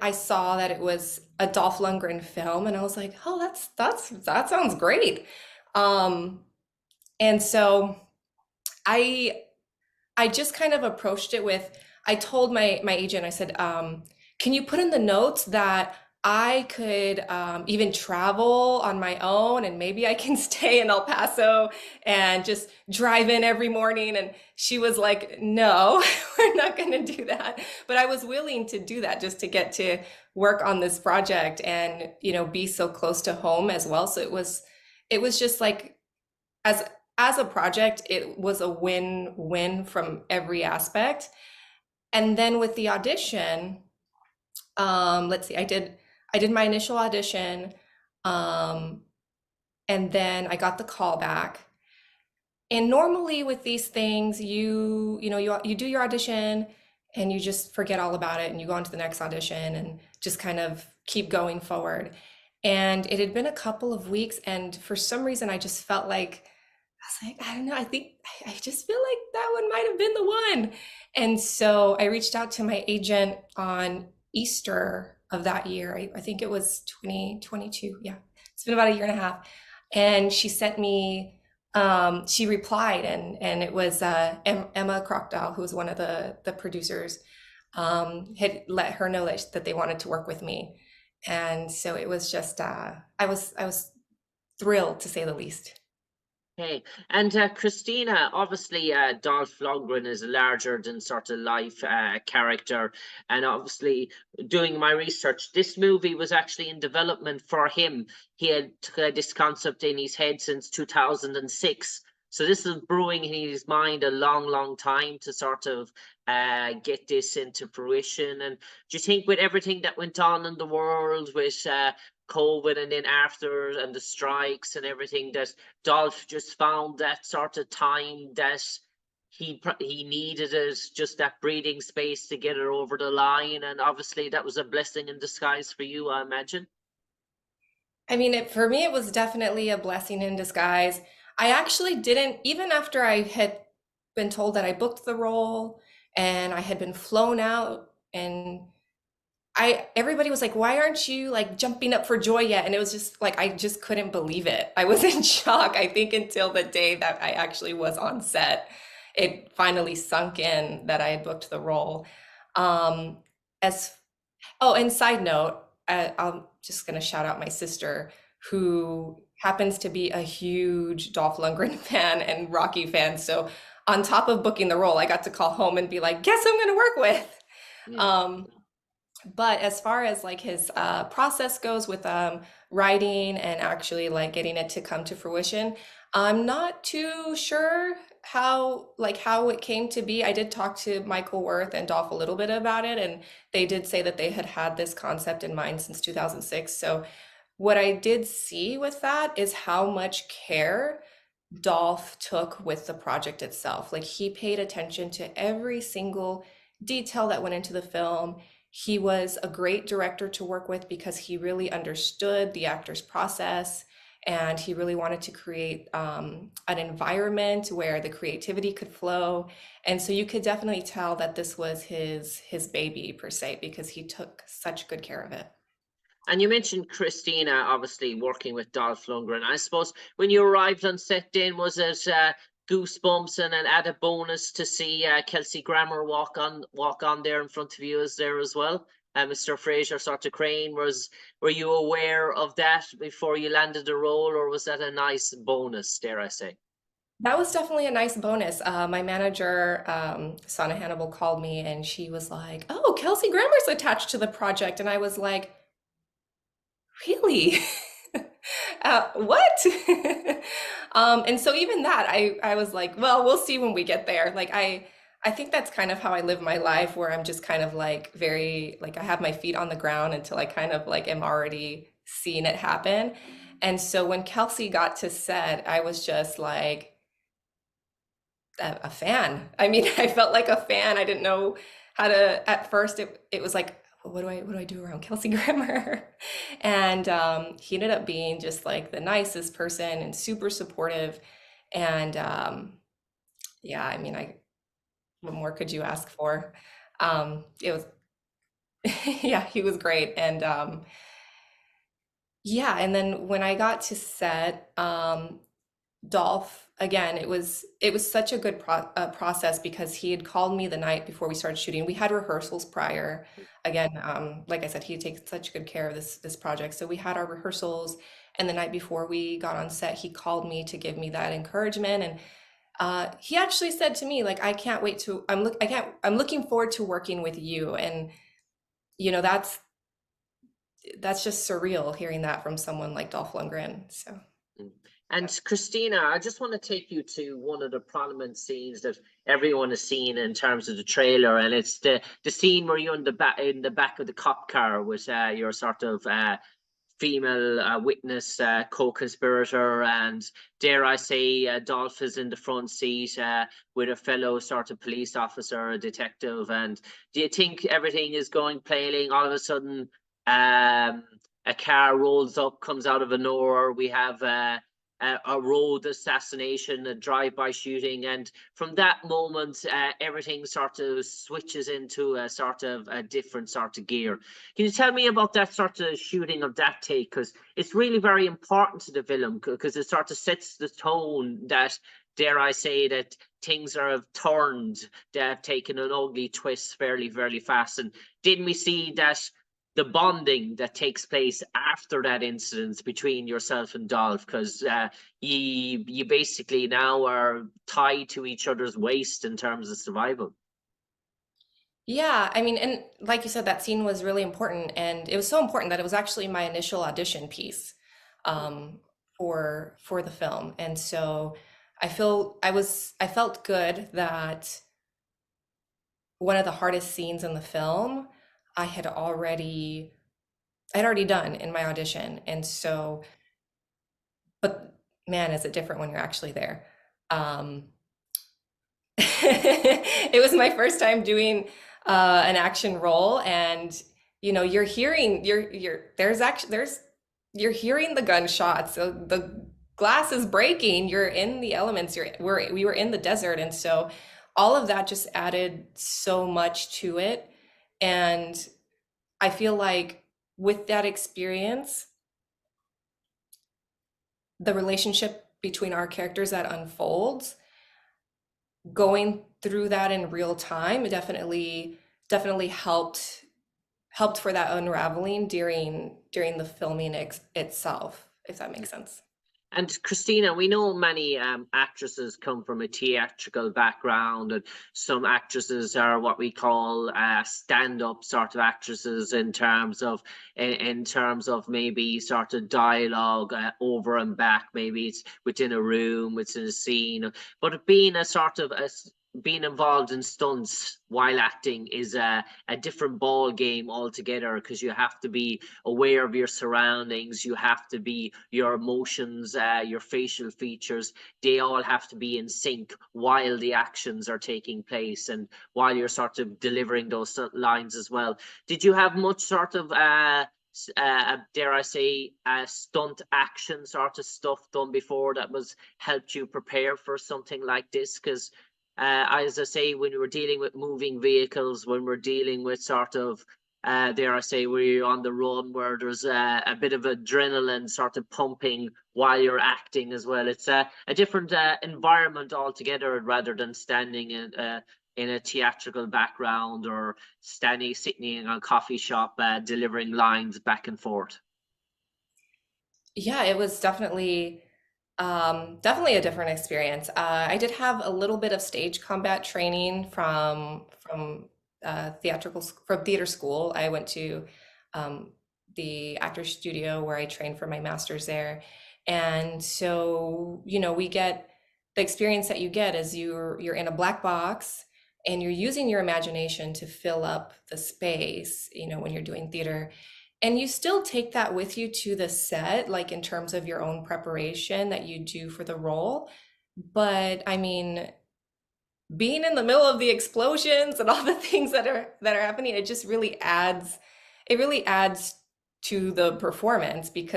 I saw that it was a Dolph Lundgren film, and I was like, oh, that sounds great. Um, and so I I just kind of approached it with, I told my agent, I said, can you put in the notes that I could even travel on my own and maybe I can stay in El Paso and just drive in every morning? And she was like, no, we're not going to do that. But I was willing to do that just to get to work on this project and, be so close to home as well. So it was just like, as as a project, it was a win-win from every aspect. And then with the audition, let's see, I did my initial audition, um, and then I got the call back. And normally with these things, you do your audition and you just forget all about it and you go on to the next audition and just kind of keep going forward. And it had been a couple of weeks, and for some reason, I just felt like I was like, I don't know, I think I just feel like that one might have been the one. And so I reached out to my agent on Easter of that year. I think it was 2022. Yeah, it's been about a year and a half. And she sent me, she replied, and it was Emma Crocdile, who was one of the producers, had let her know that they wanted to work with me. And so it was just, I was thrilled to say the least. Okay. And Christina, obviously, Dolph Lundgren is a larger than sort of life character. And obviously, doing my research, this movie was actually in development for him. He had this concept in his head since 2006. So this is brewing in his mind a long, long time to sort of get this into fruition. And do you think with everything that went on in the world with COVID and then after and the strikes and everything that Dolph just found that sort of time that he needed it, just that breathing space to get it over the line, and obviously that was a blessing in disguise for you, I imagine. I mean, for me, it was definitely a blessing in disguise. I actually didn't, even after I had been told that I booked the role and I had been flown out, and everybody was like, why aren't you like jumping up for joy yet? And it was just like, I just couldn't believe it. I was in shock, I think, until the day that I actually was on set. It finally sunk in that I had booked the role. Um, as Oh, and side note, I'm just gonna shout out my sister, who happens to be a huge Dolph Lundgren fan and Rocky fan. So on top of booking the role, I got to call home and be like, guess who I'm gonna work with? Yeah. Um, but as far as like his process goes with writing and actually like getting it to come to fruition, I'm not too sure how it came to be. I did talk to Michael Worth and Dolph a little bit about it, and they did say that they had had this concept in mind since 2006. So what I did see with that is how much care Dolph took with the project itself. Like, he paid attention to every single detail that went into the film. He was a great director to work with because he really understood the actor's process, and he really wanted to create an environment where the creativity could flow. And so you could definitely tell that this was his baby per se, because he took such good care of it. And you mentioned Christina, obviously working with Dolph Lundgren. I suppose when you arrived on set, then was it goosebumps and an added bonus to see Kelsey Grammer walk on there in front of you as there as well? Mr. Fraser sort of Crane, were you aware of that before you landed the role, or was that a nice bonus, dare I say? That was definitely a nice bonus. My manager, Sana Hannibal, called me and she was like, "Oh, Kelsey Grammer's attached to the project." And I was like, "Really? What?" And so even that, I was like, "Well, we'll see when we get there." Like, I think that's kind of how I live my life, where I'm just kind of like very, like, I have my feet on the ground until I kind of like am already seeing it happen. And so when Kelsey got to set, I was just like a fan. I mean, I felt like a fan. I didn't know how to, at first it was like, what do I do around Kelsey Grammer? And he ended up being just like the nicest person and super supportive. And yeah, I mean, what more could you ask for? It was Yeah, he was great. And yeah, and then when I got to set, Dolph, again, it was such a good process because he had called me the night before we started shooting. We had rehearsals prior. Again, like I said, he had taken such good care of this project. So we had our rehearsals, and the night before we got on set, he called me to give me that encouragement. And he actually said to me, like, I can't wait to, I'm looking forward to working with you. And you know, that's just surreal hearing that from someone like Dolph Lundgren. So. Mm. And Christina, I just want to take you to one of the prominent scenes that everyone has seen in terms of the trailer, and it's the scene where you're in the back of the cop car with your sort of female witness, co-conspirator, and dare I say, Dolph is in the front seat with a fellow sort of police officer, a detective. And do you think everything is going plainly? All of a sudden, a car rolls up, comes out of a nowhere. We have a road assassination, a drive-by shooting, and from that moment, everything sort of switches into a sort of a different sort of gear. Can you tell me about that sort of shooting of that take? Because it's really very important to the film, because it sort of sets the tone that, dare I say, that things are have turned, they have taken an ugly twist fairly, fairly fast. And didn't we see that the bonding that takes place after that incident between yourself and Dolph? Because you basically now are tied to each other's waist in terms of survival. Yeah, I mean, and like you said, that scene was really important, and it was so important that it was actually my initial audition piece um, for the film. And so I felt good that one of the hardest scenes in the film I had already I'd already done in my audition. And so, but man, is it different when you're actually there. Um, it was my first time doing an action role, and you know, you're there's actually there's you're hearing the gunshots. So the glass is breaking. You're in the elements. We were in the desert, and so all of that just added so much to it. And I feel like with that experience, the relationship between our characters that unfolds, going through that in real time, it definitely helped for that unraveling during the filming itself, if that makes sense. And Christina, we know many actresses come from a theatrical background, and some actresses are what we call stand-up sort of actresses in terms of maybe sort of dialogue over and back. Maybe it's within a room, it's in a scene, but being a sort of being involved in stunts while acting is a different ball game altogether, because you have to be aware of your surroundings, you have to be your emotions, your facial features, they all have to be in sync while the actions are taking place and while you're sort of delivering those lines as well. Did you have much sort of dare I say, stunt action sort of stuff done before that was helped you prepare for something like this? Because as I say, when we're dealing with moving vehicles, when we're dealing with sort of, dare I say, where you're on the run, where there's a bit of adrenaline sort of pumping while you're acting as well. It's a different environment altogether, rather than standing in a theatrical background or sitting in a coffee shop delivering lines back and forth. Yeah, it was definitely a different experience. I did have a little bit of stage combat training from theater school. I went to the actor's studio where I trained for my master's there. And so, you know, we get the experience that you get is you're in a black box and you're using your imagination to fill up the space, you know, when you're doing theater. And you still take that with you to the set, like in terms of your own preparation that you do for the role. But I mean, being in the middle of the explosions and all the things that are happening, it really adds to the performance because